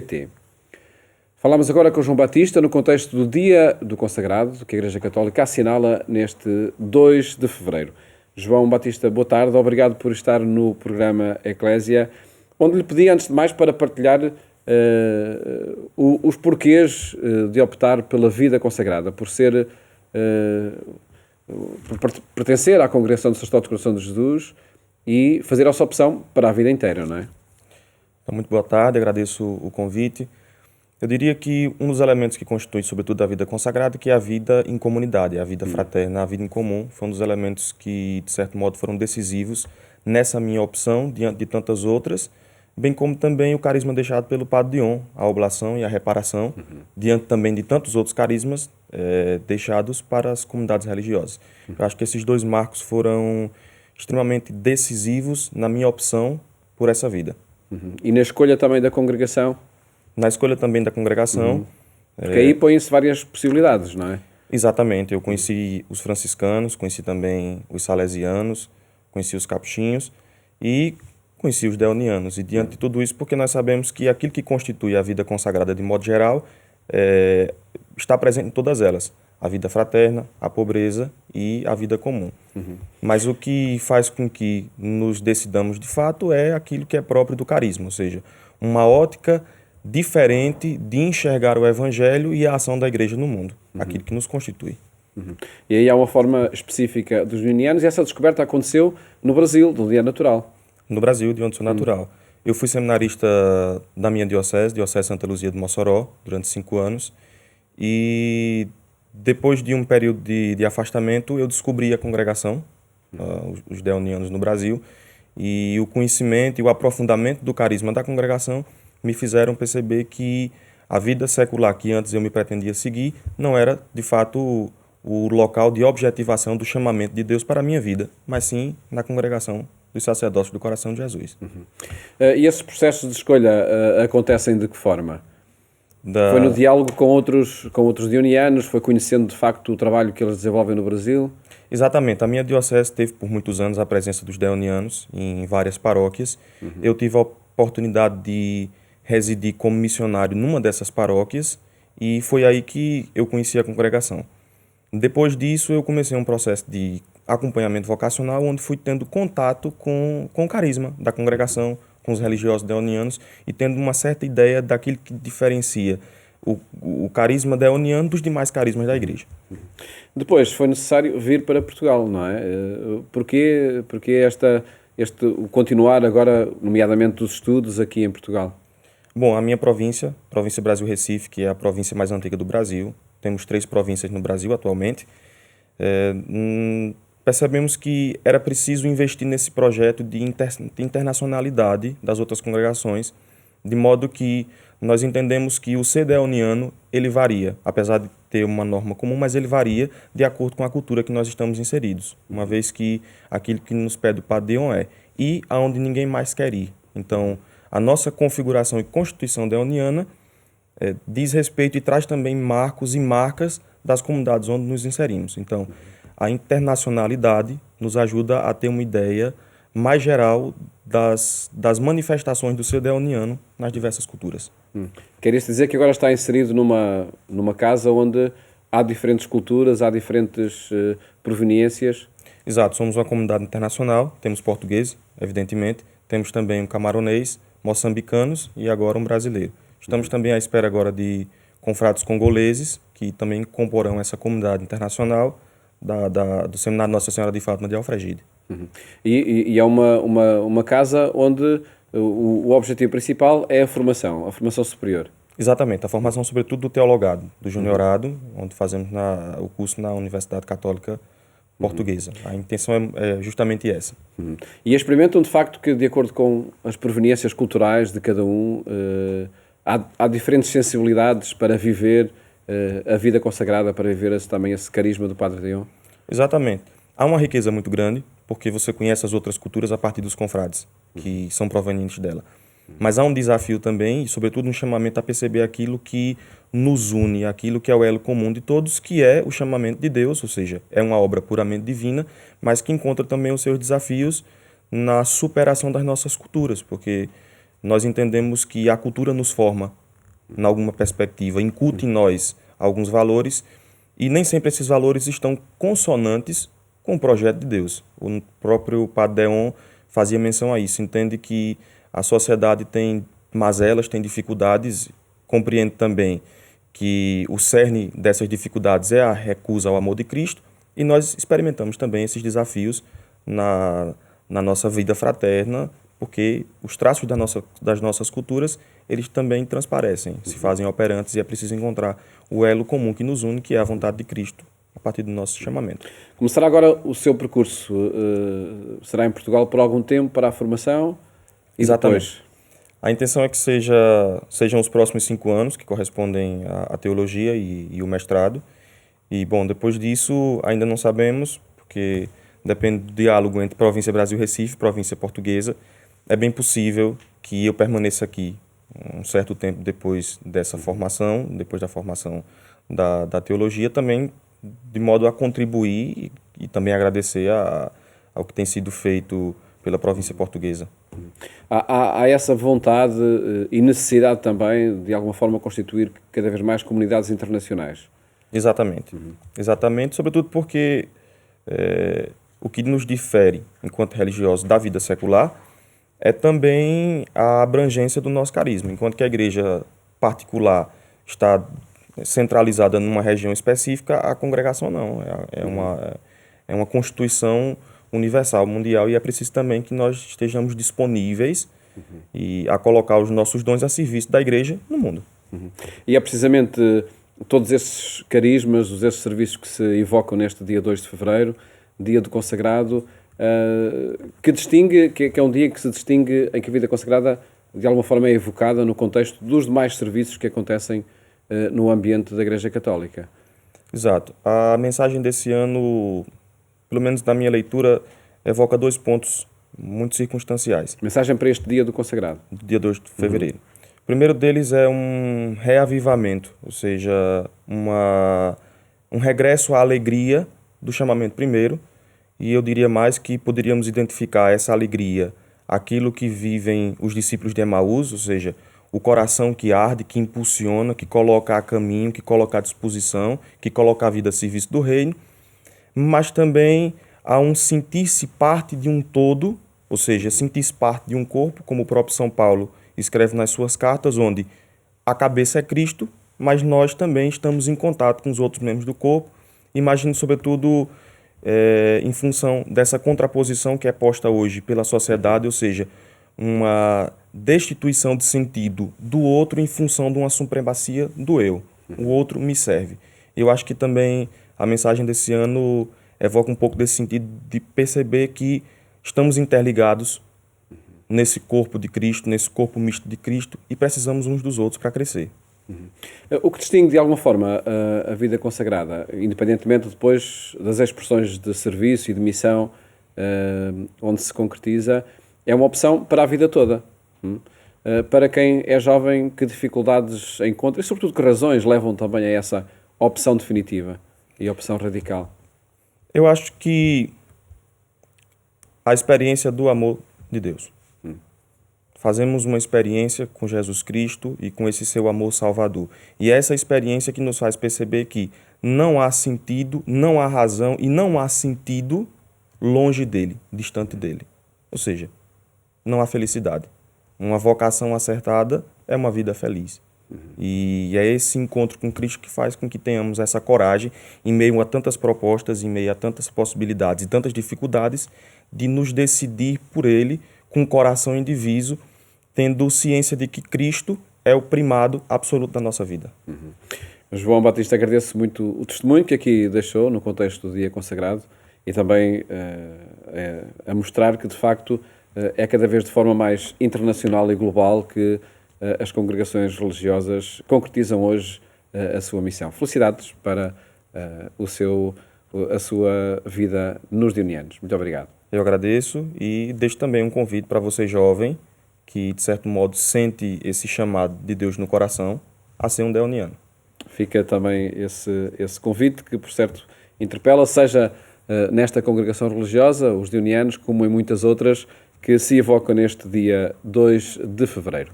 T. Falamos agora com o João Batista no contexto do Dia do Consagrado, que a Igreja Católica assinala neste 2 de fevereiro. João Batista, boa tarde, obrigado por estar no programa Eclésia, onde lhe pedi, antes de mais, para partilhar os porquês de optar pela vida consagrada, por ser, por pertencer à Congregação do Sacerdote do Coração de Jesus e fazer essa opção para a vida inteira, não é? Então, muito boa tarde, agradeço o convite. Eu diria que um dos elementos que constitui, sobretudo, a vida consagrada, que é a vida em comunidade, a vida fraterna, a vida em comum, foi um dos elementos que, de certo modo, foram decisivos nessa minha opção, diante de tantas outras, bem como também o carisma deixado pelo Padre Dion, a oblação e a reparação, diante também de tantos outros carismas deixados para as comunidades religiosas. Eu acho que esses dois marcos foram extremamente decisivos na minha opção por essa vida. E na escolha também da congregação? Na escolha também da congregação. Porque aí põem-se várias possibilidades, não é? Exatamente. Eu conheci os franciscanos, conheci também os salesianos, conheci os capuchinhos e conheci os deonianos. E diante de tudo isso, porque nós sabemos que aquilo que constitui a vida consagrada de modo geral está presente em todas elas. A vida fraterna, a pobreza e a vida comum. Mas o que faz com que nos decidamos de fato é aquilo que é próprio do carisma, ou seja, uma ótica diferente de enxergar o Evangelho e a ação da Igreja no mundo, aquilo que nos constitui. E aí há uma forma específica dos unianos e essa descoberta aconteceu no Brasil, de onde é natural. No Brasil, de onde sou natural. Eu fui seminarista da minha diocese Santa Luzia de Mossoró, durante 5 anos, e depois de um período de afastamento, eu descobri a congregação, os deonianos no Brasil, e o conhecimento e o aprofundamento do carisma da congregação me fizeram perceber que a vida secular que antes eu me pretendia seguir não era, de fato, o local de objetivação do chamamento de Deus para a minha vida, mas sim na congregação dos sacerdotes do Coração de Jesus. E esses processos de escolha acontecem de que forma? Foi no diálogo com outros dionianos? Foi conhecendo de facto o trabalho que eles desenvolvem no Brasil? Exatamente. A minha diocese teve por muitos anos a presença dos deonianos em várias paróquias. Eu tive a oportunidade de residir como missionário numa dessas paróquias e foi aí que eu conheci a congregação. Depois disso, eu comecei um processo de acompanhamento vocacional, onde fui tendo contato com o carisma da congregação, com os religiosos deonianos e tendo uma certa ideia daquilo que diferencia o carisma deoniano dos demais carismas da Igreja. Depois foi necessário vir para Portugal, não é? Porquê o continuar agora, nomeadamente dos estudos aqui em Portugal? Bom, a minha província Brasil-Recife, que é a província mais antiga do Brasil, temos 3 províncias no Brasil atualmente, percebemos que era preciso investir nesse projeto de internacionalidade das outras congregações, de modo que nós entendemos que o ser deoniano, ele varia, apesar de ter uma norma comum, mas ele varia de acordo com a cultura que nós estamos inseridos, uma vez que aquilo que nos pede o Padre Dion é ir aonde ninguém mais quer ir. Então, a nossa configuração e constituição deoniana diz respeito e traz também marcos e marcas das comunidades onde nos inserimos. Então, a internacionalidade nos ajuda a ter uma ideia mais geral das manifestações do ser deoniano nas diversas culturas. Quer isso dizer que agora está inserido numa casa onde há diferentes culturas, há diferentes proveniências? Exato, somos uma comunidade internacional, temos português, evidentemente, temos também um camaronês, moçambicanos e agora um brasileiro. Estamos também à espera agora de confrades congoleses, que também comporão essa comunidade internacional do Seminário Nossa Senhora de Fátima de Alfragide. E é uma casa onde o objetivo principal é a formação superior. Exatamente, a formação sobretudo do teologado, do juniorado, onde fazemos o curso na Universidade Católica Portuguesa. A intenção é justamente essa. E experimentam de facto que, de acordo com as proveniências culturais de cada um, há diferentes sensibilidades para viver a vida consagrada, para viver também esse carisma do Padre Dion? Exatamente. Há uma riqueza muito grande, porque você conhece as outras culturas a partir dos confrades, que são provenientes dela. Mas há um desafio também, e sobretudo um chamamento a perceber aquilo que nos une, aquilo que é o elo comum de todos, que é o chamamento de Deus, ou seja, é uma obra puramente divina, mas que encontra também os seus desafios na superação das nossas culturas, porque nós entendemos que a cultura nos forma em alguma perspectiva, incute em nós alguns valores, e nem sempre esses valores estão consonantes com o projeto de Deus. O próprio Padre Deon fazia menção a isso, entende que a sociedade tem mazelas, tem dificuldades, compreende também que o cerne dessas dificuldades é a recusa ao amor de Cristo, e nós experimentamos também esses desafios na nossa vida fraterna, porque os traços das nossas culturas, eles também transparecem, se fazem operantes, e é preciso encontrar o elo comum que nos une, que é a vontade de Cristo, a partir do nosso chamamento. Começará agora o seu percurso, será em Portugal por algum tempo para a formação e Exatamente. depois? A intenção é que sejam os próximos 5 anos, que correspondem à teologia e o mestrado. E, bom, depois disso ainda não sabemos, porque depende do diálogo entre província Brasil-Recife e província portuguesa. É bem possível que eu permaneça aqui um certo tempo depois dessa formação, depois da formação da teologia, também de modo a contribuir e também agradecer ao que tem sido feito pela província portuguesa. Há essa vontade e necessidade também, de alguma forma, constituir cada vez mais comunidades internacionais. Exatamente. Exatamente, sobretudo porque o que nos difere, enquanto religiosos, da vida secular é também a abrangência do nosso carisma. Enquanto que a igreja particular está centralizada numa região específica, a congregação não. É uma constituição universal, mundial, e é preciso também que nós estejamos disponíveis e a colocar os nossos dons a serviço da igreja no mundo. E é precisamente todos esses carismas, esses serviços que se evocam neste dia 2 de fevereiro, dia do consagrado, que distingue, que é um dia que se distingue em que a vida consagrada de alguma forma é evocada no contexto dos demais serviços que acontecem no ambiente da Igreja Católica. Exato. A mensagem desse ano, pelo menos na minha leitura, evoca 2 pontos muito circunstanciais. Mensagem para este dia do consagrado. Do dia 2 de fevereiro. O primeiro deles é um reavivamento, ou seja, um regresso à alegria do chamamento primeiro, e eu diria mais que poderíamos identificar essa alegria, aquilo que vivem os discípulos de Emaús, ou seja, o coração que arde, que impulsiona, que coloca a caminho, que coloca à disposição, que coloca a vida a serviço do reino, mas também há um sentir-se parte de um todo, ou seja, sentir-se parte de um corpo, como o próprio São Paulo escreve nas suas cartas, onde a cabeça é Cristo, mas nós também estamos em contato com os outros membros do corpo. Imagino, sobretudo, em função dessa contraposição que é posta hoje pela sociedade, ou seja, uma destituição de sentido do outro em função de uma supremacia do eu. O outro me serve. Eu acho que também a mensagem desse ano evoca um pouco desse sentido de perceber que estamos interligados nesse corpo de Cristo, nesse corpo misto de Cristo, e precisamos uns dos outros para crescer. O que distingue de alguma forma a vida consagrada, independentemente depois das expressões de serviço e de missão onde se concretiza, é uma opção para a vida toda. Para quem é jovem, que dificuldades encontra e, sobretudo, que razões levam também a essa opção definitiva e opção radical? Eu acho que a experiência do amor de Deus. Fazemos uma experiência com Jesus Cristo e com esse seu amor salvador. E é essa experiência que nos faz perceber que não há sentido, não há razão e não há sentido longe dele, distante dele. Ou seja, não há felicidade. Uma vocação acertada é uma vida feliz. E é esse encontro com Cristo que faz com que tenhamos essa coragem, em meio a tantas propostas, em meio a tantas possibilidades e tantas dificuldades, de nos decidir por Ele com o coração indiviso, tendo ciência de que Cristo é o primado absoluto da nossa vida. João Batista, agradeço muito o testemunho que aqui deixou no contexto do dia consagrado e também a mostrar que, de facto, é cada vez de forma mais internacional e global que as congregações religiosas concretizam hoje a sua missão. Felicidades para a sua vida nos Dionianos. Muito obrigado. Eu agradeço e deixo também um convite para você jovem que, de certo modo, sente esse chamado de Deus no coração a ser um deoniano. Fica também esse convite que, por certo, interpela, seja nesta congregação religiosa, os dionianos, como em muitas outras, que se evocam neste dia 2 de fevereiro.